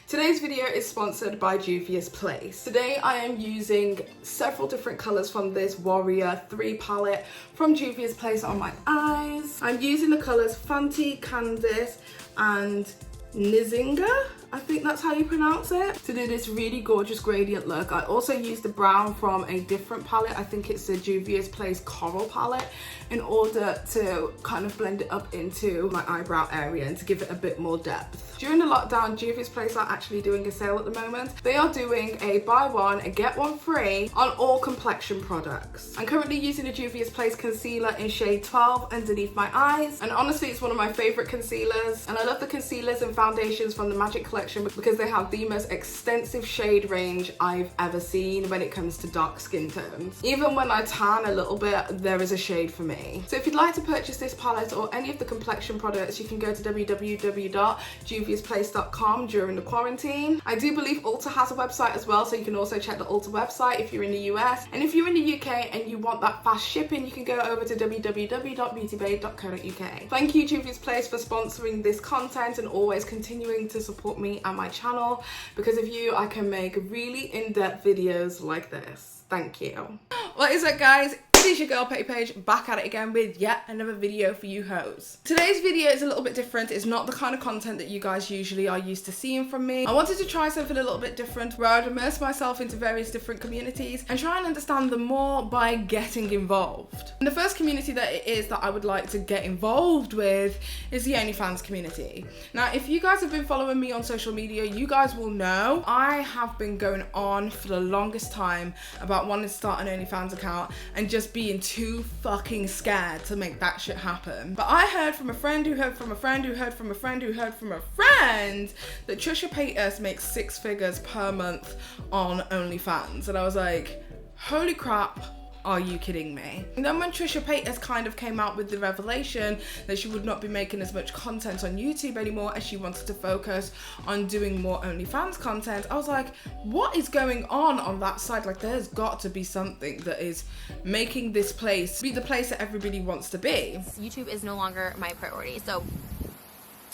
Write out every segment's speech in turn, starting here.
Today's video is sponsored by Juvia's Place. Today I am using several different colours from this Warrior 3 palette from Juvia's Place on my eyes. I'm using the colours Fenty, Candice and Nzinga, I think that's how you pronounce it, to do this really gorgeous gradient look. I also used the brown from a different palette, I think it's the Juvia's Place Coral palette, in order to kind of blend it up into my eyebrow area and to give it a bit more depth. During the lockdown, Juvia's Place are actually doing a sale at the moment. They are doing a buy one and get one free on all complexion products. I'm currently using the Juvia's Place concealer in shade 12 underneath my eyes, and honestly it's one of my favourite concealers, and I love the concealers and foundations from the Magic Collection because they have the most extensive shade range I've ever seen when it comes to dark skin tones. Even when I tan a little bit, there is a shade for me. So if you'd like to purchase this palette or any of the complexion products, you can go to www.juviasplace.com during the quarantine. I do believe Ulta has a website as well, so you can also check the Ulta website if you're in the US. And if you're in the UK and you want that fast shipping, you can go over to www.beautybabe.co.uk. Thank you Juvia's Place for sponsoring this content and always continuing to support me and my channel. Because of you, I can make really in-depth videos like this. Thank you. What is up, guys? It is your girl Paige, back at it again with yet another video for you hoes. Today's video is a little bit different. It's not the kind of content that you guys usually are used to seeing from me. I wanted to try something a little bit different where I'd immerse myself into various different communities and try and understand them more by getting involved. And the first community that it is that I would like to get involved with is the OnlyFans community. Now, if you guys have been following me on social media, you guys will know I have been going on for the longest time about wanting to start an OnlyFans account and just being too fucking scared to make that shit happen. But I heard from a friend who heard from a friend who heard from a friend who heard from a friend that Trisha Paytas makes 6 figures per month on OnlyFans, and I was like, holy crap, are you kidding me? And then when Trisha Paytas kind of came out with the revelation that she would not be making as much content on YouTube anymore as she wanted to focus on doing more OnlyFans content, I was like, what is going on that side? Like, there's got to be something that is making this place be the place that everybody wants to be. YouTube is no longer my priority, so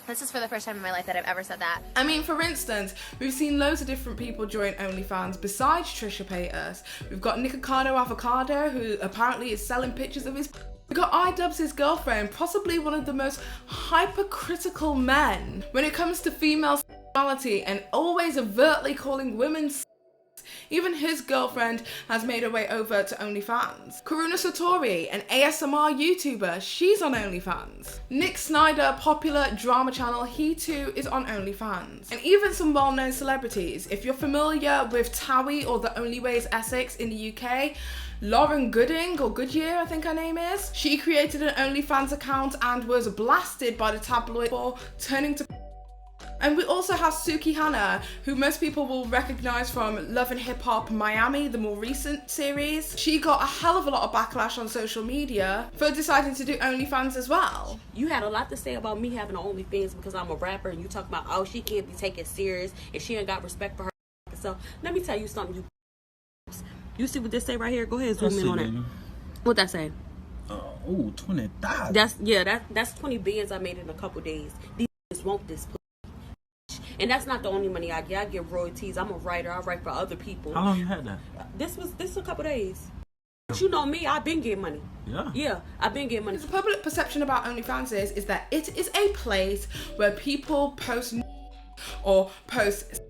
this is for the first time in my life that I've ever said that. I mean, for instance, we've seen loads of different people join OnlyFans besides Trisha Paytas. We've got Nikocado Avocado, who apparently is selling pictures of his. We've got iDubbbz, his girlfriend, possibly one of the most hypercritical men when it comes to female sexuality and always overtly calling women. Even his girlfriend has made her way over to OnlyFans. Karuna Satori, an ASMR YouTuber, she's on OnlyFans. Nick Snyder, popular drama channel, he too is on OnlyFans. And even some well-known celebrities. If you're familiar with Towie or The Only Way is Essex in the UK, Lauren Gooding, or Goodyear I think her name is, she created an OnlyFans account and was blasted by the tabloid for turning to. And we also have Suki Hannah, who most people will recognize from Love and Hip Hop Miami, the more recent series. She got a hell of a lot of backlash on social media for deciding to do OnlyFans as well. You had a lot to say about me having an OnlyFans because I'm a rapper, and you talk about, oh, she can't be taken serious and she ain't got respect for herself. Let me tell you something, you see what this say right here? Go ahead, zoom in on it. What that say? Oh, 20,000. That's 20 bands I made in a couple days. These just want this. And that's not the only money I get. I get royalties. I'm a writer. I write for other people. How long you had that? This a couple days. But you know me, I've been getting money. Yeah, I've been getting money. The public perception about OnlyFans is that it is a place where people post or post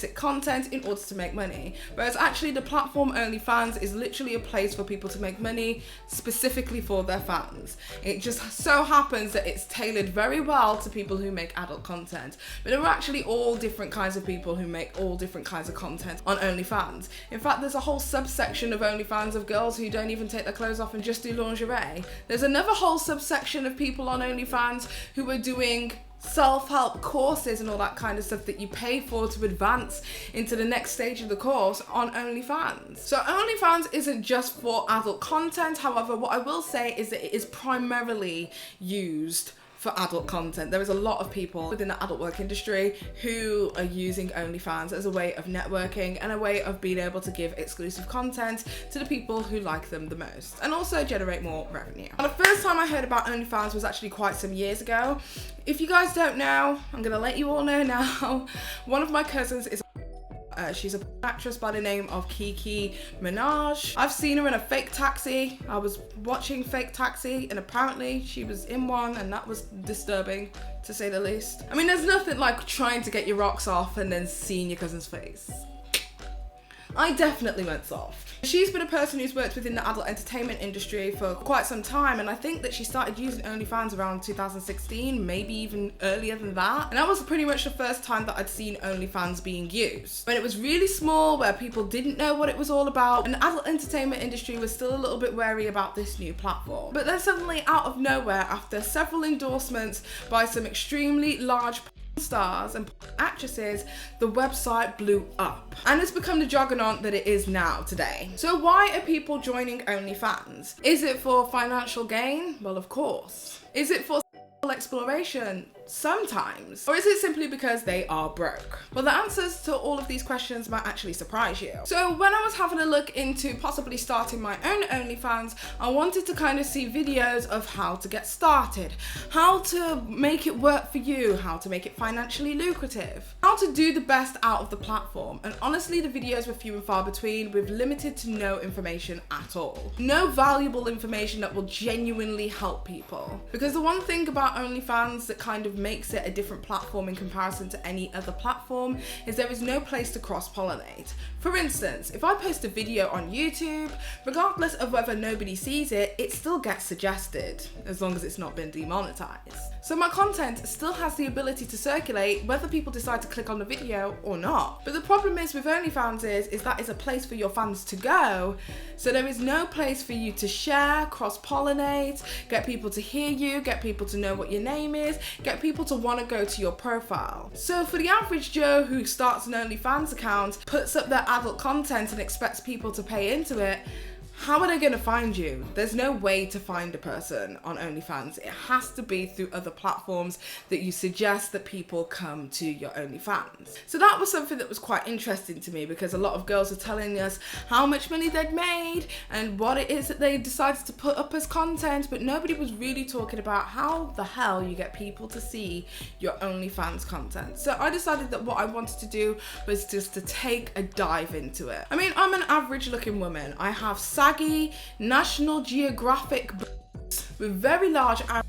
content in order to make money, whereas actually the platform OnlyFans is literally a place for people to make money specifically for their fans. It just so happens that it's tailored very well to people who make adult content, but there are actually all different kinds of people who make all different kinds of content on OnlyFans. In fact, there's a whole subsection of OnlyFans of girls who don't even take their clothes off and just do lingerie. There's another whole subsection of people on OnlyFans who are doing self-help courses and all that kind of stuff that you pay for to advance into the next stage of the course on OnlyFans. So OnlyFans isn't just for adult content. However, what I will say is that it is primarily used for adult content. There is a lot of people within the adult work industry who are using OnlyFans as a way of networking and a way of being able to give exclusive content to the people who like them the most, and also generate more revenue. And the first time I heard about OnlyFans was actually quite some years ago. If you guys don't know, I'm gonna let you all know now. One of my cousins is she's an actress by the name of Kiki Minaj. I've seen her in a fake taxi. I was watching Fake Taxi and apparently she was in one, and that was disturbing to say the least. I mean, there's nothing like trying to get your rocks off and then seeing your cousin's face. I definitely went soft. She's been a person who's worked within the adult entertainment industry for quite some time, and I think that she started using OnlyFans around 2016, maybe even earlier than that. And that was pretty much the first time that I'd seen OnlyFans being used. When it was really small, where people didn't know what it was all about, and the adult entertainment industry was still a little bit wary about this new platform. But then suddenly, out of nowhere, after several endorsements by some extremely large stars and actresses, the website blew up and it's become the juggernaut that it is now today. So why are people joining OnlyFans? Is it for financial gain? Well, of course. Is it for exploration? Sometimes. Or is it simply because they are broke? Well, the answers to all of these questions might actually surprise you. So when I was having a look into possibly starting my own OnlyFans, I wanted to kind of see videos of how to get started, how to make it work for you, how to make it financially lucrative, how to do the best out of the platform. And honestly, the videos were few and far between, with limited to no information at all. No valuable information that will genuinely help people. Because the one thing about OnlyFans that kind of makes it a different platform in comparison to any other platform is there is no place to cross-pollinate. For instance, if I post a video on YouTube, regardless of whether nobody sees it, it still gets suggested, as long as it's not been demonetized. So my content still has the ability to circulate whether people decide to click on the video or not. But the problem is with OnlyFans is that is a place for your fans to go, so there is no place for you to share, cross-pollinate, get people to hear you, get people to know what your name is, get people to want to go to your profile. So for the average Joe who starts an OnlyFans account, puts up their adult content and expects people to pay into it, how are they going to find you? There's no way to find a person on OnlyFans. It has to be through other platforms that you suggest that people come to your OnlyFans. So that was something that was quite interesting to me, because a lot of girls are telling us how much money they'd made and what it is that they decided to put up as content, but nobody was really talking about how the hell you get people to see your OnlyFans content. So I decided that what I wanted to do was just to take a dive into it. I mean, I'm an average looking woman. I have saggy National Geographic with very large arms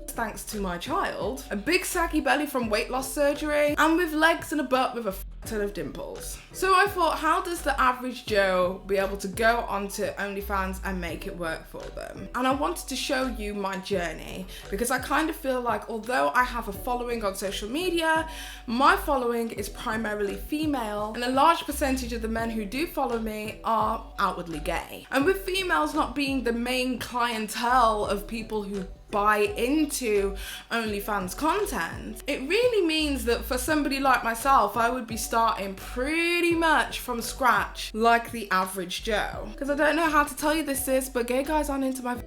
thanks to my child, a big saggy belly from weight loss surgery, and with legs and a butt with a ton of dimples. So I thought, how does the average Joe be able to go onto OnlyFans and make it work for them? And I wanted to show you my journey, because I kind of feel like although I have a following on social media, my following is primarily female, and a large percentage of the men who do follow me are outwardly gay. And with females not being the main clientele of people who buy into OnlyFans content, it really means that for somebody like myself, I would be starting pretty much from scratch like the average Joe. Because I don't know how to tell you this, sis, but gay guys aren't into my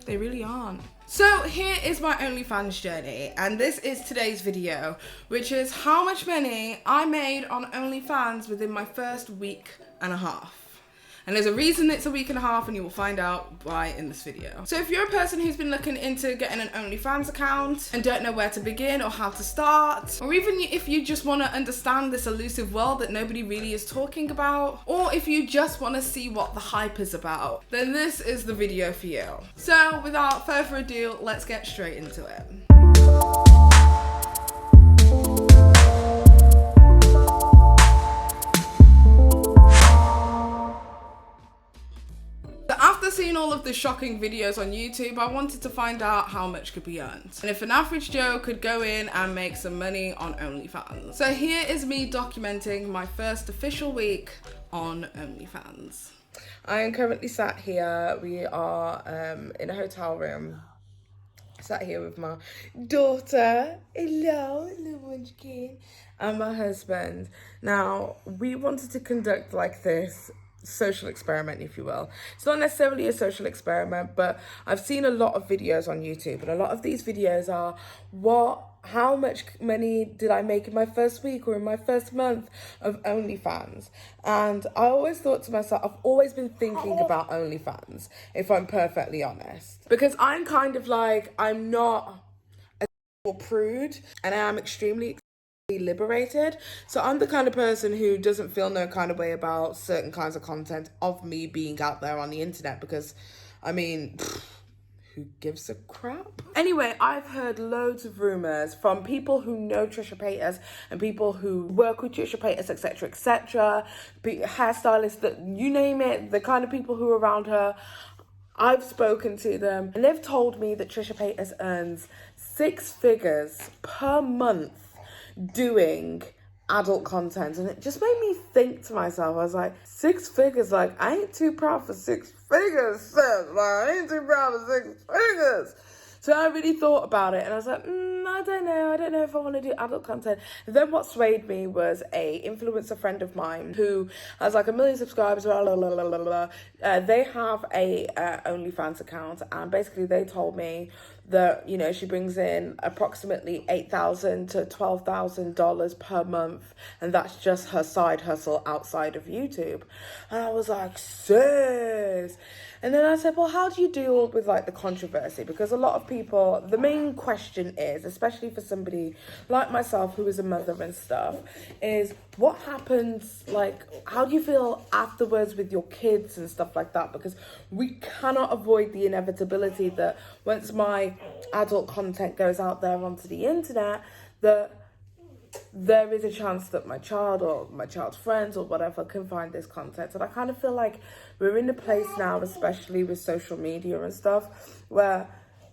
they really aren't. So here is my OnlyFans journey, and this is today's video, which is how much money I made on OnlyFans within my first week and a half. And there's a reason it's a week and a half, and you will find out why in this video. So if you're a person who's been looking into getting an OnlyFans account and don't know where to begin or how to start, or even if you just want to understand this elusive world that nobody really is talking about, or if you just want to see what the hype is about, then this is the video for you. So without further ado, let's get straight into it. After seeing all of the shocking videos on YouTube, I wanted to find out how much could be earned and if an average Joe could go in and make some money on OnlyFans. So here is me documenting my first official week on OnlyFans. I am currently sat here. We are in a hotel room. Sat here with my daughter, hello, little munchkin, and my husband. Now, we wanted to conduct like this social experiment, if you will. It's not necessarily a social experiment, but I've seen a lot of videos on YouTube, and a lot of these videos are how much money did I make in my first week or in my first month of OnlyFans? And I always thought to myself, I've always been thinking about OnlyFans, if I'm perfectly honest. Because I'm kind of like, I'm not a prude, and I am extremely liberated. So I'm the kind of person who doesn't feel no kind of way about certain kinds of content of me being out there on the internet, because, I mean, who gives a crap? Anyway, I've heard loads of rumours from people who know Trisha Paytas and people who work with Trisha Paytas, etc., etc., hairstylists, that you name it, the kind of people who are around her. I've spoken to them, and they've told me that Trisha Paytas earns 6 figures per month doing adult content, and it just made me think to myself, I was like, 6 figures, like, I ain't too proud for 6 figures, sis. Like, I ain't too proud for 6 figures. So I really thought about it, and I was like, I don't know if I want to do adult content. And then what swayed me was a influencer friend of mine who has like 1 million subscribers, blah, blah, blah, blah, blah. They have a OnlyFans account, and basically they told me that, you know, she brings in approximately $8,000 to $12,000 per month, and that's just her side hustle outside of YouTube. And I was like, sis. And then I said, well, how do you deal with like the controversy? Because a lot of people, the main question is, especially for somebody like myself who is a mother and stuff, is what happens, like, how do you feel afterwards with your kids and stuff like that? Because we cannot avoid the inevitability that once my adult content goes out there onto the internet, that there is a chance that my child or my child's friends or whatever can find this content. And I kind of feel like we're in a place now, especially with social media and stuff, where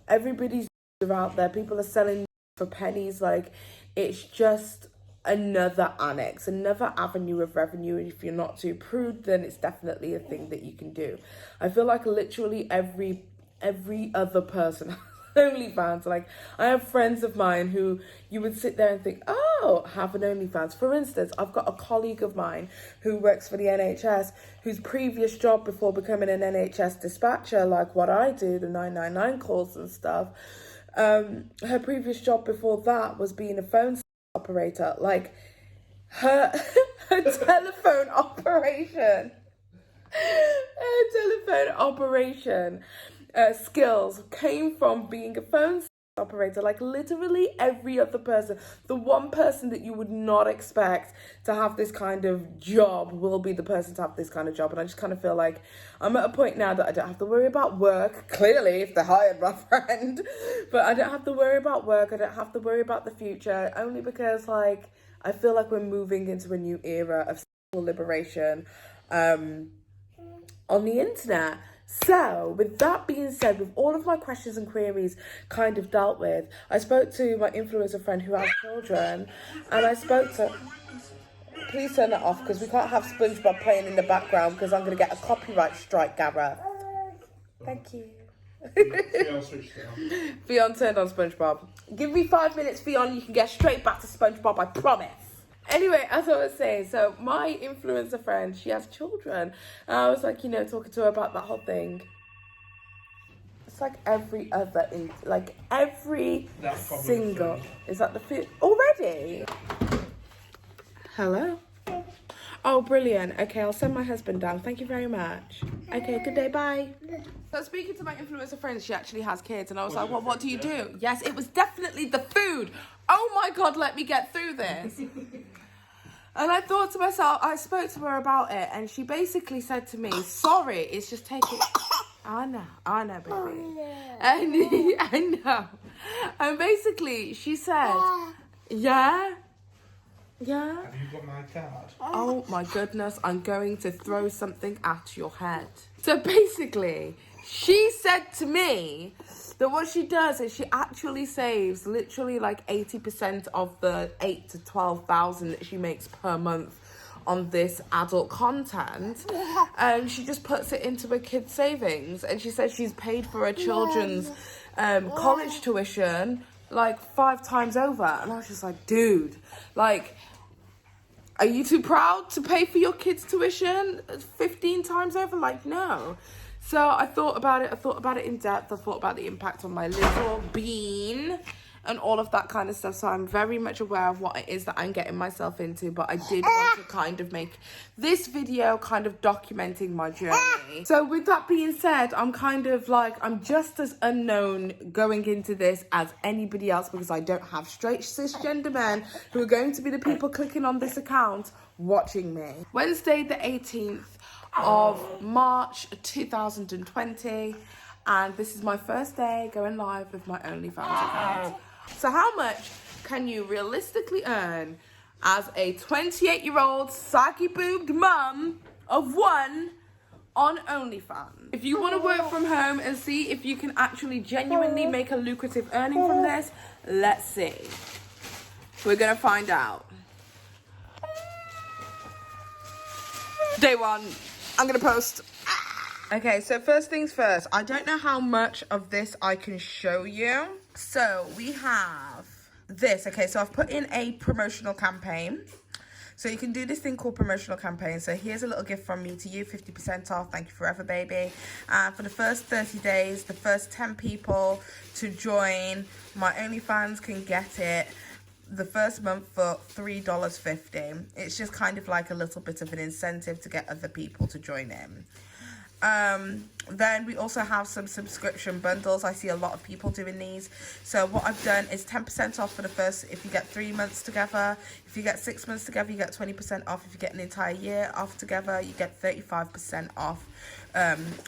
everybody's out there, people are selling for pennies. Like, it's just another annex, another avenue of revenue, and if you're not too prude, then it's definitely a thing that you can do. I feel like literally every other person OnlyFans. Like, I have friends of mine who you would sit there and think, oh, have an OnlyFans. For instance, I've got a colleague of mine who works for the NHS, whose previous job before becoming an NHS dispatcher, like what I do, the 999 calls and stuff, her previous job before that was being a phone operator. Like, her telephone operation, skills came from being a phone operator. Like, literally every other person, the one person that you would not expect to have this kind of job will be the person to have this kind of job. And I just kind of feel like I'm at a point now that I don't have to worry about work, clearly, if they hired my friend, but I don't have to worry about work, I don't have to worry about the future, only because, like, I feel like we're moving into a new era of sexual liberation on the internet. So, with that being said, with all of my questions and queries kind of dealt with, I spoke to my influencer friend who has children, and I spoke to... Please turn that off, because we can't have SpongeBob playing in the background, because I'm going to get a copyright strike, Gareth. Thank you. Fionn turned on SpongeBob. Give me 5 minutes, Fionn, you can get straight back to SpongeBob, I promise. Anyway, as I was saying, so my influencer friend, she has children. And I was like, you know, talking to her about that whole thing. It's like every other, every single... Is that the food? Already? Hello? Oh, brilliant. Okay, I'll send my husband down. Thank you very much. Okay, good day, bye. So speaking to my influencer friend, she actually has kids. And I was like, well, what do you do? Yes, it was definitely the food. Oh my God, let me get through this. And I thought to myself, I spoke to her about it, and she basically said to me, sorry, it's just taking... I know, baby. And I know. And basically, she said, yeah? Yeah? Have you got my card? Oh my goodness, I'm going to throw something at your head. So basically, she said to me that what she does is she actually saves literally like 80% of the 8 to 12,000 that she makes per month on this adult content, and she just puts it into her kids' savings. And she says she's paid for her children's college tuition like 5 times over. And I was just like, dude, like, are you too proud to pay for your kids' tuition 15 times over? Like, no. So I thought about it in depth. I thought about the impact on my little bean and all of that kind of stuff. So I'm very much aware of what it is that I'm getting myself into. But I did want to kind of make this video kind of documenting my journey. So with that being said, I'm kind of like, I'm just as unknown going into this as anybody else, because I don't have straight cisgender men who are going to be the people clicking on this account watching me. Wednesday the 18th of March 2020, and this is my first day going live with my OnlyFans account. So how much can you realistically earn as a 28-year-old psyche-boobed mum of 1 on OnlyFans? If you want to work from home and see if you can actually genuinely make a lucrative earning from this, let's see. We're gonna find out. Day 1, I'm gonna post. Okay, so first things first, I don't know how much of this I can show you. So we have this. Okay, so I've put in a promotional campaign. So you can do this thing called promotional campaign. So here's a little gift from me to you, 50% off. Thank you forever, baby. And for the first 30 days, the first 10 people to join my OnlyFans can get it the first month for $3.50. It's just kind of like a little bit of an incentive to get other people to join in. Then we also have some subscription bundles. I see a lot of people doing these. So what I've done is 10% off for the first, if you get 3 months together. If you get 6 months together, you get 20% off. If you get an entire year off together, you get 35% off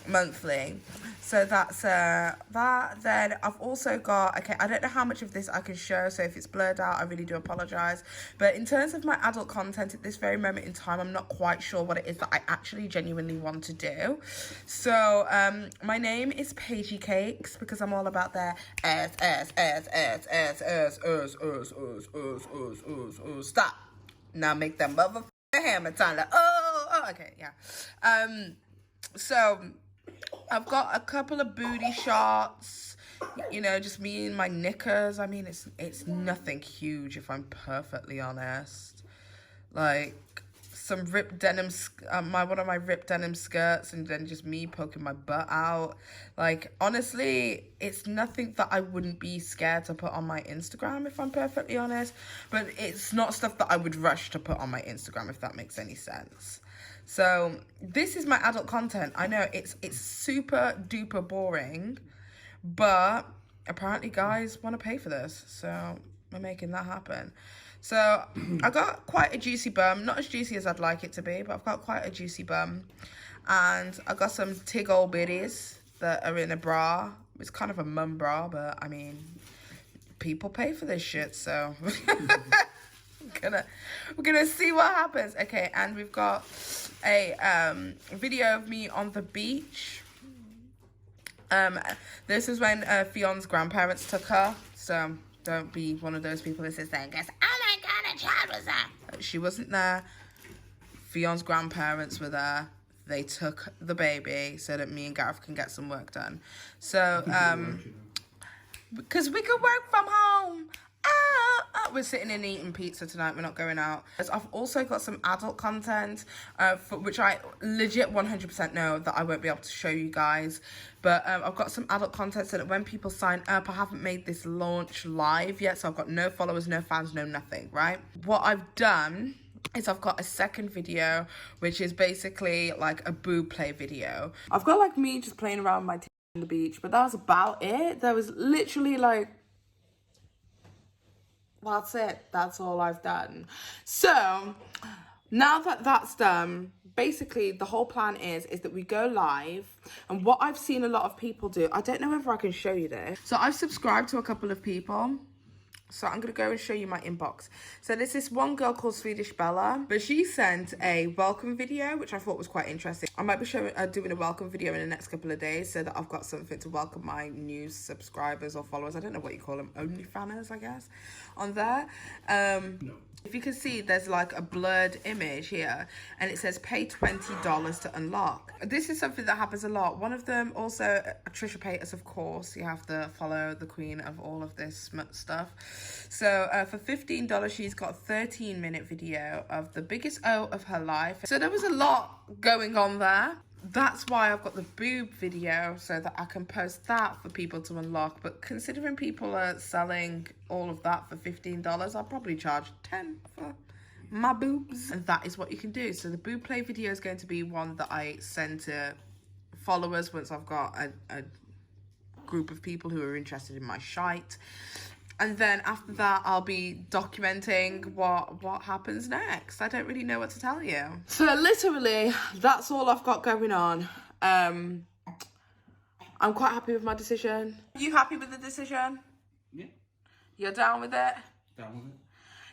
monthly. So that's that. Then I've also got, okay, I don't know how much of this I can show, so if it's blurred out, I really do apologize. But in terms of my adult content at this very moment in time, I'm not quite sure what it is that I actually genuinely want to do. So my name is Paige Cakes, because I'm all about that ass. Stop. Now make that motherfucking hammer time. Like, oh, okay, yeah. So I've got a couple of booty shots, you know, just me and my knickers. I mean, it's nothing huge, if I'm perfectly honest. Like some ripped denim, one of my ripped denim skirts, and then just me poking my butt out. Like, honestly, it's nothing that I wouldn't be scared to put on my Instagram, if I'm perfectly honest. But it's not stuff that I would rush to put on my Instagram, if that makes any sense. So this is my adult content. I know it's super duper boring, but apparently guys want to pay for this, so we're making that happen. So I got quite a juicy bum, not as juicy as I'd like it to be, but I've got quite a juicy bum. And I got some tig old biddies that are in a bra. It's kind of a mum bra, but I mean, people pay for this shit, so we're gonna see what happens. Okay, and we've got a video of me on the beach. This is when Fion's grandparents took her, so don't be one of those people that sits there and goes, oh my god, a child was there. She wasn't there. Fion's grandparents were there. They took the baby so that me and Gareth can get some work done. So because we could work from home. We're sitting and eating pizza tonight. We're not going out. I've also got some adult content, for which I legit 100% know that I won't be able to show you guys. But I've got some adult content so that when people sign up, I haven't made this launch live yet. So I've got no followers, no fans, no nothing, right? What I've done is I've got a second video, which is basically like a boob play video. I've got like me just playing around with my tits on the beach, but that was about it. There was literally like, that's it. That's all I've done. So now that that's done, basically the whole plan is that we go live. And what I've seen a lot of people do, I don't know whether I can show you this. So I've subscribed to a couple of people. So I'm going to go and show you my inbox. So there's this one girl called Swedish Bella, but she sent a welcome video, which I thought was quite interesting. I might be doing a welcome video in the next couple of days so that I've got something to welcome my new subscribers or followers. I don't know what you call them. OnlyFans, I guess, on there. No. If you can see, there's like a blurred image here and it says pay $20 to unlock. This is something that happens a lot. One of them also, Trisha Paytas, of course. You have to follow the queen of all of this smut stuff. So for $15, she's got a 13-minute video of the biggest O of her life. So there was a lot going on there. That's why I've got the boob video so that I can post that for people to unlock. But considering people are selling all of that for $15, I'll probably charge $10 for my boobs. And that is what you can do. So the boob play video is going to be one that I send to followers once I've got a group of people who are interested in my shite. And then after that, I'll be documenting what happens next. I don't really know what to tell you. So literally, that's all I've got going on. I'm quite happy with my decision. You happy with the decision? Yeah. You're down with it? Down with it.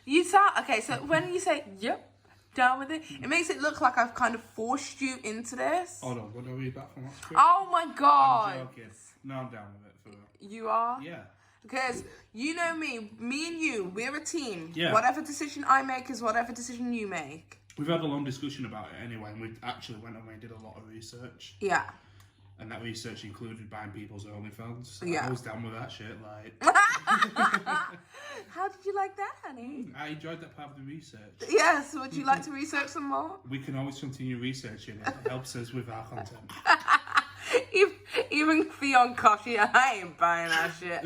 You sound... Okay, so when you say, yep, down with it, it makes it look like I've kind of forced you into this. Hold on, what do I read back from that script? Oh my God. I'm joking. No, I'm down with it. For real. You are? Yeah. Because you know me and you, we're a team. Yeah. Whatever decision I make is whatever decision you make. We've had a long discussion about it anyway, and we actually went away and did a lot of research. Yeah. And that research included buying people's OnlyFans. So Yeah. I was down with that shit, like... How did you like that, honey? I enjoyed that part of the research. Yes, would you like to research some more? We can always continue researching it. It helps us with our content. Even Theon Koshi, I ain't buying that shit.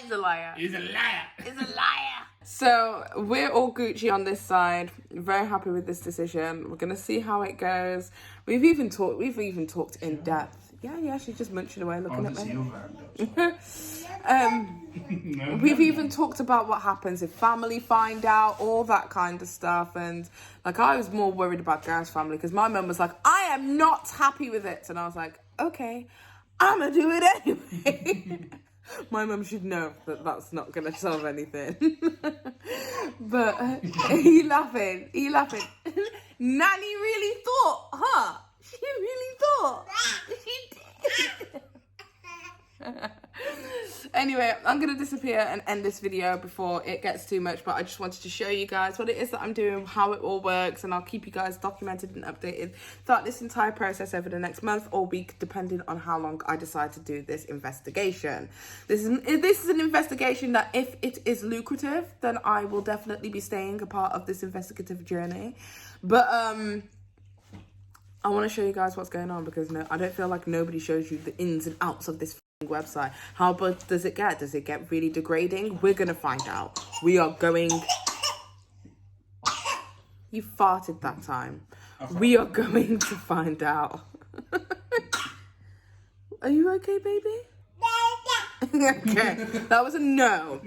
He's a liar. He's a liar. He's a liar. So we're all Gucci on this side. Very happy with this decision. We're gonna see how it goes. We've even talked in depth. Yeah, she's just munching away looking at me. We've even talked about what happens if family find out, all that kind of stuff. And like, I was more worried about Gareth's family because my mum was like, I am not happy with it. And I was like, okay, I'm gonna do it anyway. My mum should know that that's not gonna solve anything. But you laughing. Nanny really thought, huh? She really thought. She did. Anyway, I'm going to disappear and end this video before it gets too much, but I just wanted to show you guys what it is that I'm doing, how it all works, and I'll keep you guys documented and updated throughout this entire process over the next month or week, depending on how long I decide to do this investigation. This is an investigation that, if it is lucrative, then I will definitely be staying a part of this investigative journey. But I want to show you guys what's going on because I don't feel like nobody shows you the ins and outs of this website. How bad does it get? Does it get really degrading? We're gonna find out. We are going... You farted that time. We are going to find out. Are you okay, baby? Okay, that was a no.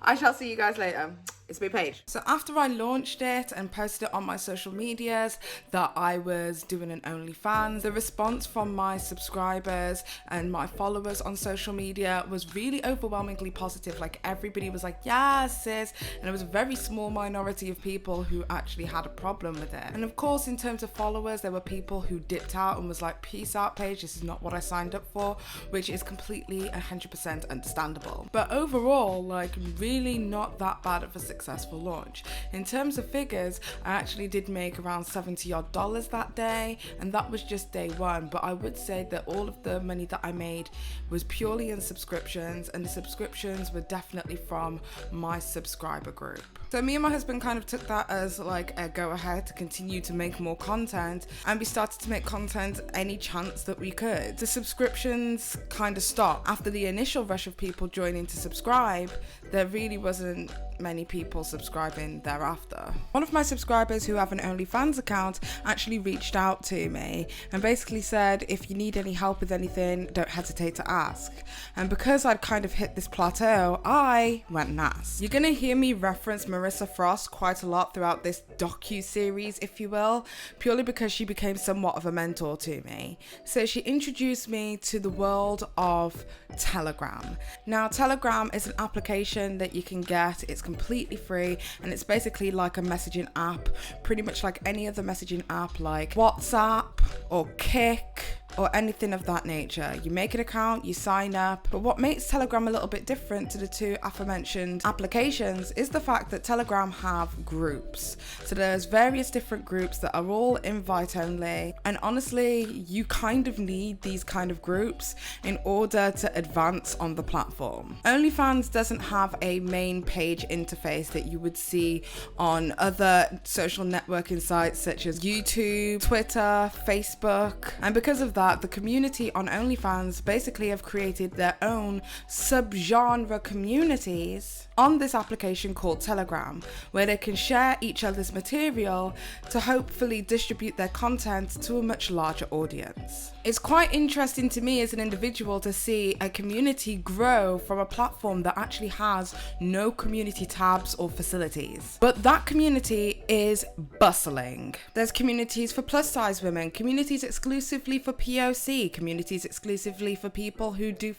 I shall see you guys later. It's me, Paige. So after I launched it and posted it on my social medias that I was doing an OnlyFans, the response from my subscribers and my followers on social media was really overwhelmingly positive. Like, everybody was like, yes, sis. And it was a very small minority of people who actually had a problem with it. And of course, in terms of followers, there were people who dipped out and was like, peace out, Paige, this is not what I signed up for, which is completely 100% understandable. But overall, like, really not that bad of a successful launch. In terms of figures, I actually did make around $70 odd that day, and that was just day one. But I would say that all of the money that I made was purely in subscriptions, and the subscriptions were definitely from my subscriber group. So me and my husband kind of took that as like a go ahead to continue to make more content, and we started to make content any chance that we could. The subscriptions kind of stopped. After the initial rush of people joining to subscribe, there really wasn't many people subscribing thereafter. One of my subscribers who have an OnlyFans account actually reached out to me and basically said, if you need any help with anything, don't hesitate to ask. And because I'd kind of hit this plateau, I went and asked. You're gonna hear me reference Marissa Frost quite a lot throughout this docu-series, if you will, purely because she became somewhat of a mentor to me. So she introduced me to the world of Telegram. Now, Telegram is an application that you can get. It's completely free, and it's basically like a messaging app, pretty much like any other messaging app like WhatsApp or Kik or anything of that nature. You make an account, you sign up, but what makes Telegram a little bit different to the two aforementioned applications is the fact that Telegram have groups. So there's various different groups that are all invite only, and honestly, you kind of need these kind of groups in order to advance on the platform. OnlyFans doesn't have a main page interface that you would see on other social networking sites such as YouTube, Twitter, Facebook, and because of that, the community on OnlyFans basically have created their own subgenre communities on this application called Telegram, where they can share each other's material to hopefully distribute their content to a much larger audience. It's quite interesting to me as an individual to see a community grow from a platform that actually has no community tabs or facilities. But that community is bustling. There's communities for plus size women, communities exclusively for POC, communities exclusively for people who do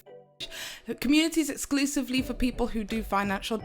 communities exclusively for people who do financial.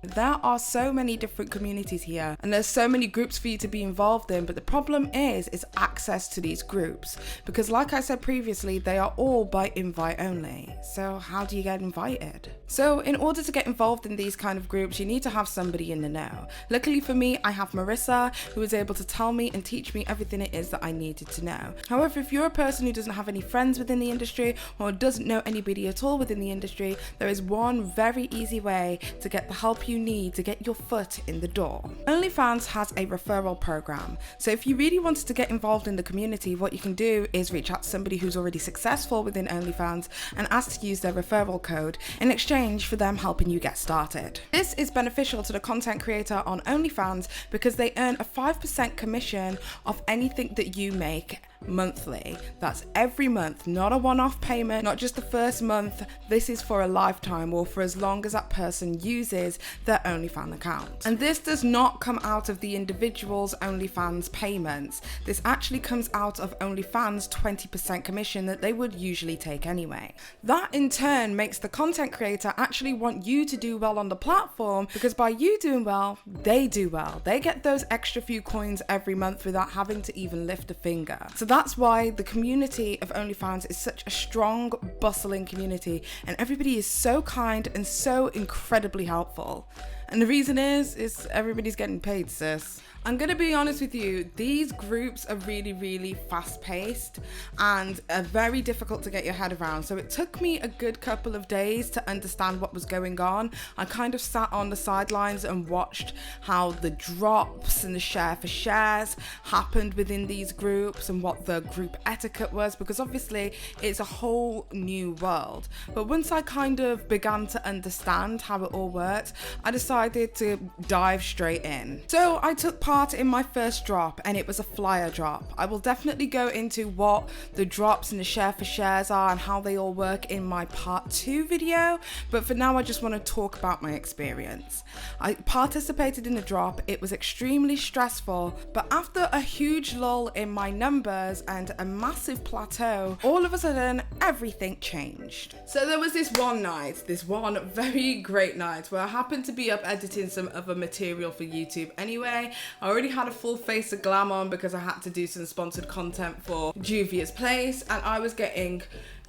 There are so many different communities here, and there's so many groups for you to be involved in, but the problem is access to these groups, because like I said previously, they are all by invite only. So how do you get invited? So in order to get involved in these kind of groups, you need to have somebody in the know. Luckily for me, I have Marissa, who is able to tell me and teach me everything it is that I needed to know. However, if you're a person who doesn't have any friends within the industry or doesn't know anybody at all within the industry, there is one very easy way to get the help you need to get your foot in the door. OnlyFans has a referral program. So if you really wanted to get involved in the community, what you can do is reach out to somebody who's already successful within OnlyFans and ask to use their referral code in exchange for them helping you get started. This is beneficial to the content creator on OnlyFans because they earn a 5% commission of anything that you make monthly. That's every month, not a one-off payment, not just the first month. This is for a lifetime or for as long as that person uses their OnlyFans account. And this does not come out of the individual's OnlyFans payments. This actually comes out of OnlyFans' 20% commission that they would usually take anyway. That in turn makes the content creator actually want you to do well on the platform, because by you doing well, they do well. They get those extra few coins every month without having to even lift a finger. So that's why the community of OnlyFans is such a strong, bustling community, and everybody is so kind and so incredibly helpful. And the reason is everybody's getting paid, sis. I'm gonna be honest with you, these groups are really fast paced and are very difficult to get your head around. So it took me a good couple of days to understand what was going on. I kind of sat on the sidelines and watched how the drops and the share for shares happened within these groups and what the group etiquette was, because obviously it's a whole new world. But once I kind of began to understand how it all worked, I decided to dive straight in. So I took part in my first drop, and it was a flyer drop. I will definitely go into what the drops and the share for shares are and how they all work in my part 2 video, but for now I just want to talk about my experience. I participated in the drop. It was extremely stressful, but after a huge lull in my numbers and a massive plateau, all of a sudden everything changed. So there was this one very great night where I happened to be up editing some other material for YouTube anyway. I already had a full face of glam on because I had to do some sponsored content for Juvia's Place, and I was getting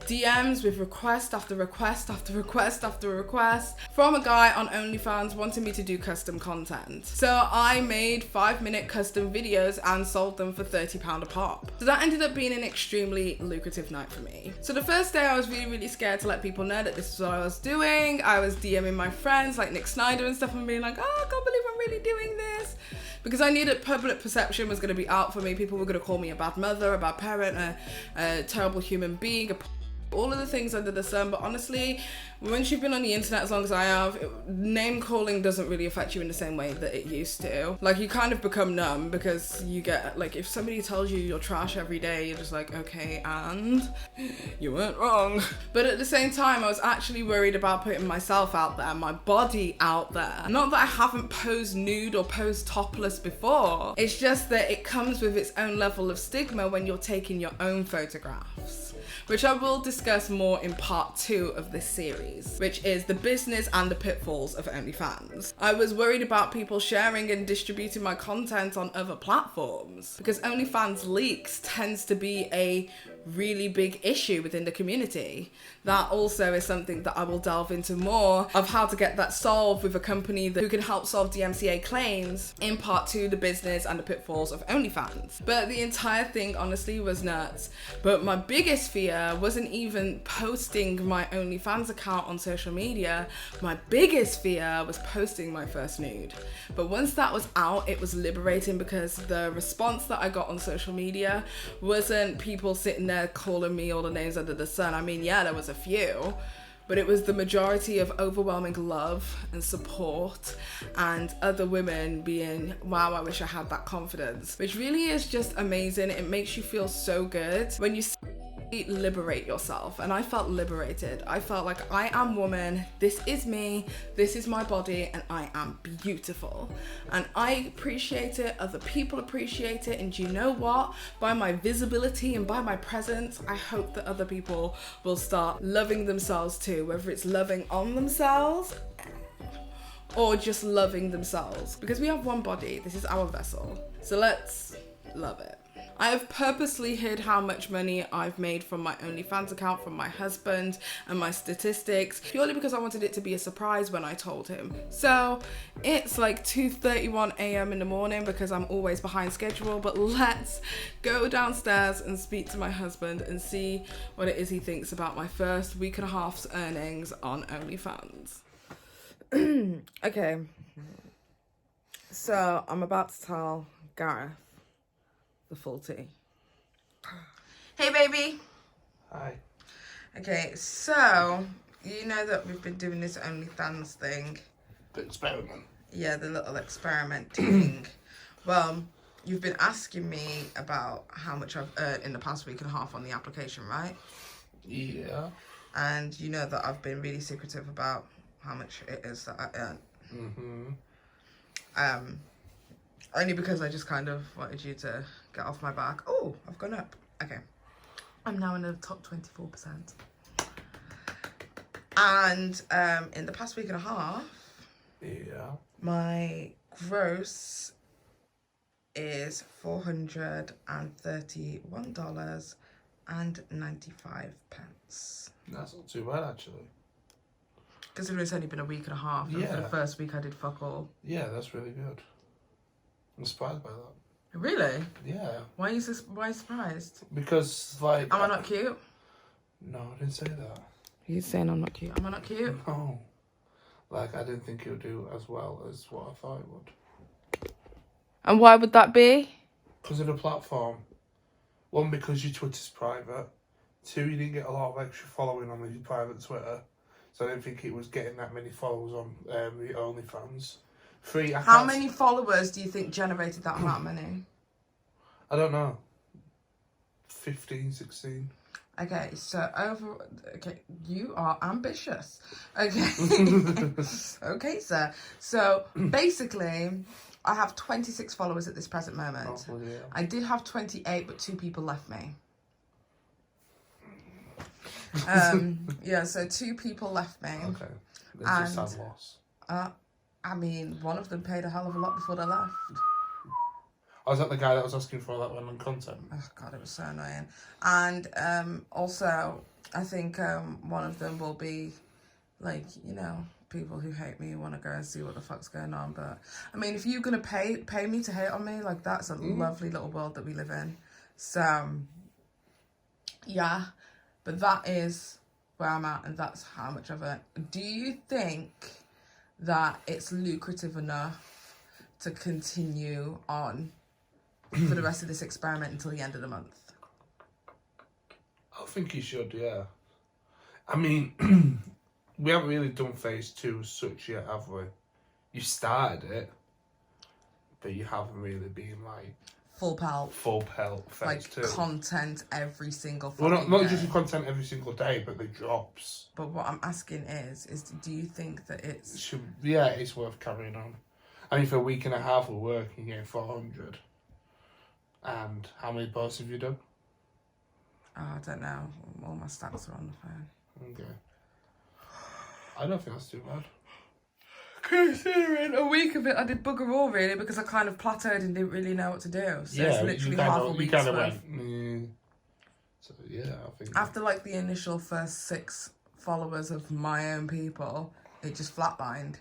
DMs with request after request after request after request from a guy on OnlyFans wanting me to do custom content. So I made 5-minute custom videos and sold them for £30 a pop. So that ended up being an extremely lucrative night for me. So the first day I was really scared to let people know that this is what I was doing. I was DMing my friends like Nick Snyder and stuff and being like, oh, I can't believe I'm really doing this. Because I knew that public perception was going to be out for me. People were going to call me a bad mother, a bad parent, a terrible human being, all of the things under the sun. But honestly, once you've been on the internet as long as I have, name calling doesn't really affect you in the same way that it used to. Like, you kind of become numb because you get, like, if somebody tells you you're trash every day, you're just like, okay, and you weren't wrong. But at the same time, I was actually worried about putting myself out there, my body out there. Not that I haven't posed nude or posed topless before. It's just that it comes with its own level of stigma when you're taking your own photographs, which I will discuss more in part 2 of this series, which is the business and the pitfalls of OnlyFans. I was worried about people sharing and distributing my content on other platforms because OnlyFans leaks tends to be a really big issue within the community. That also is something that I will delve into more of how to get that solved with a company who can help solve DMCA claims in part 2, the business and the pitfalls of OnlyFans. But the entire thing honestly was nuts. But my biggest fear wasn't even posting my OnlyFans account on social media. My biggest fear was posting my first nude. But once that was out, it was liberating because the response that I got on social media wasn't people sitting there calling me all the names under the sun. I mean, yeah, there was a few, but it was the majority of overwhelming love and support and other women being, wow, I wish I had that confidence, which really is just amazing. It makes you feel so good when you liberate yourself, and I felt liberated. I felt like I am woman, this is me, this is my body, and I am beautiful, and I appreciate it, other people appreciate it, and you know what, by my visibility and by my presence, I hope that other people will start loving themselves too, whether it's loving on themselves or just loving themselves, because we have one body, this is our vessel, so let's love it. I have purposely hid how much money I've made from my OnlyFans account from my husband and my statistics, purely because I wanted it to be a surprise when I told him. So it's like 2:31 a.m. in the morning because I'm always behind schedule, but let's go downstairs and speak to my husband and see what it is he thinks about my first week and a half's earnings on OnlyFans. Okay, so I'm about to tell Gareth the full tea. Hey, baby. Hi. Okay, so you know that we've been doing this OnlyFans thing. The experiment. Yeah, the little experiment thing. Well, you've been asking me about how much I've earned in the past week and a half on the application, right? Yeah. And you know that I've been really secretive about how much it is that I earn. Mm-hmm. Only because I just kind of wanted you to get off my back. Oh, I've gone up. Okay. I'm now in the top 24%. And in the past week and a half, Yeah. my gross is $431.95. That's not too bad, actually. Considering it's only been a week and a half, and for the first week I did fuck all. Yeah, that's really good. I'm surprised by that. Really? Yeah. Why are you surprised? Because, like... Am I not cute? No, I didn't say that. He's saying I'm not cute. Am I not cute? No. Like, I didn't think it would do as well as what I thought it would. And why would that be? Because of the platform. One, because your Twitter's private. Two, you didn't get a lot of extra following on your private Twitter. So I didn't think it was getting that many followers on the OnlyFans. Three, How many followers do you think generated that amount of money? I don't know. 15, 16. Okay, so okay, you are ambitious. Okay. Okay, sir. So basically, I have 26 followers at this present moment. Oh, yeah. I did have 28, but 2 people left me. Yeah, so 2 people left me. Okay. That's a sad loss. I mean, one of them paid a hell of a lot before they left. I was that the guy that was asking for that one on content. Oh god, it was so annoying. And also, I think one of them will be like, you know, people who hate me want to go and see what the fuck's going on. But I mean, if you're gonna pay me to hate on me, like, that's a lovely little world that we live in. So yeah, but that is where I'm at, and that's how much I've earned. Do you think that it's lucrative enough to continue on for the rest of this experiment until the end of the month? I think you should, yeah. I mean, we haven't really done phase 2 as such yet, have we? You started it, but you haven't really been like full pelt phase like 2. Content every single Well, fucking not day. just the content every single day, but the drops. But what I'm asking is do you think that it's... Yeah, it's worth carrying on. I mean, for a week and a half of work, you're getting 400. And how many posts have you done? Oh, I don't know. All my stats are on the phone. Okay. I don't think that's too bad. Considering a week of it, I did bugger all really because I kind of plateaued and didn't really know what to do. So it's literally half a week's worth. So yeah, I think After like the initial first 6 followers of my own people, it just flatlined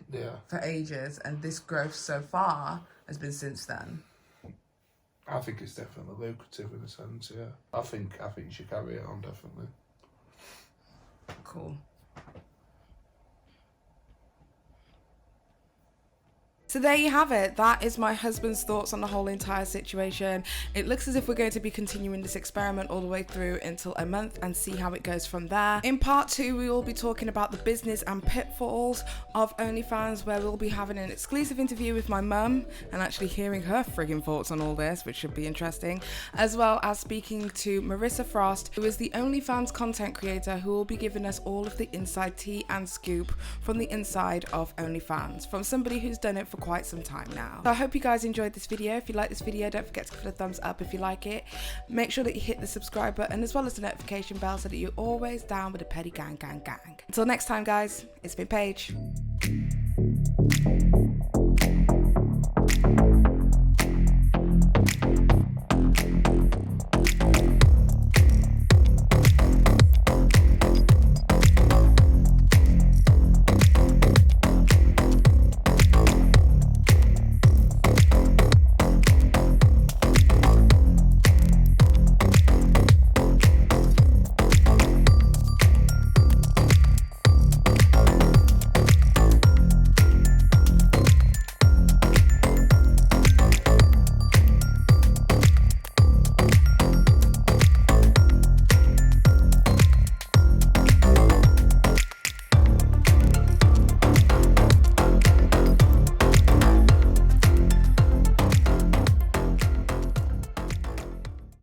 for ages, and this growth so far has been since then. I think it's definitely lucrative in a sense. Yeah, I think you should carry it on definitely. Cool. So there you have it. That is my husband's thoughts on the whole entire situation. It looks as if we're going to be continuing this experiment all the way through until a month and see how it goes from there. In part 2, we will be talking about the business and pitfalls of OnlyFans, where we'll be having an exclusive interview with my mum and actually hearing her friggin' thoughts on all this, which should be interesting, as well as speaking to Marissa Frost, who is the OnlyFans content creator who will be giving us all of the inside tea and scoop from the inside of OnlyFans, from somebody who's done it for quite some time now. So I hope you guys enjoyed this video. If you like this video, don't forget to give it a thumbs up if you like it. Make sure that you hit the subscribe button as well as the notification bell so that you're always down with the petty gang. Until next time, guys, it's been Paige.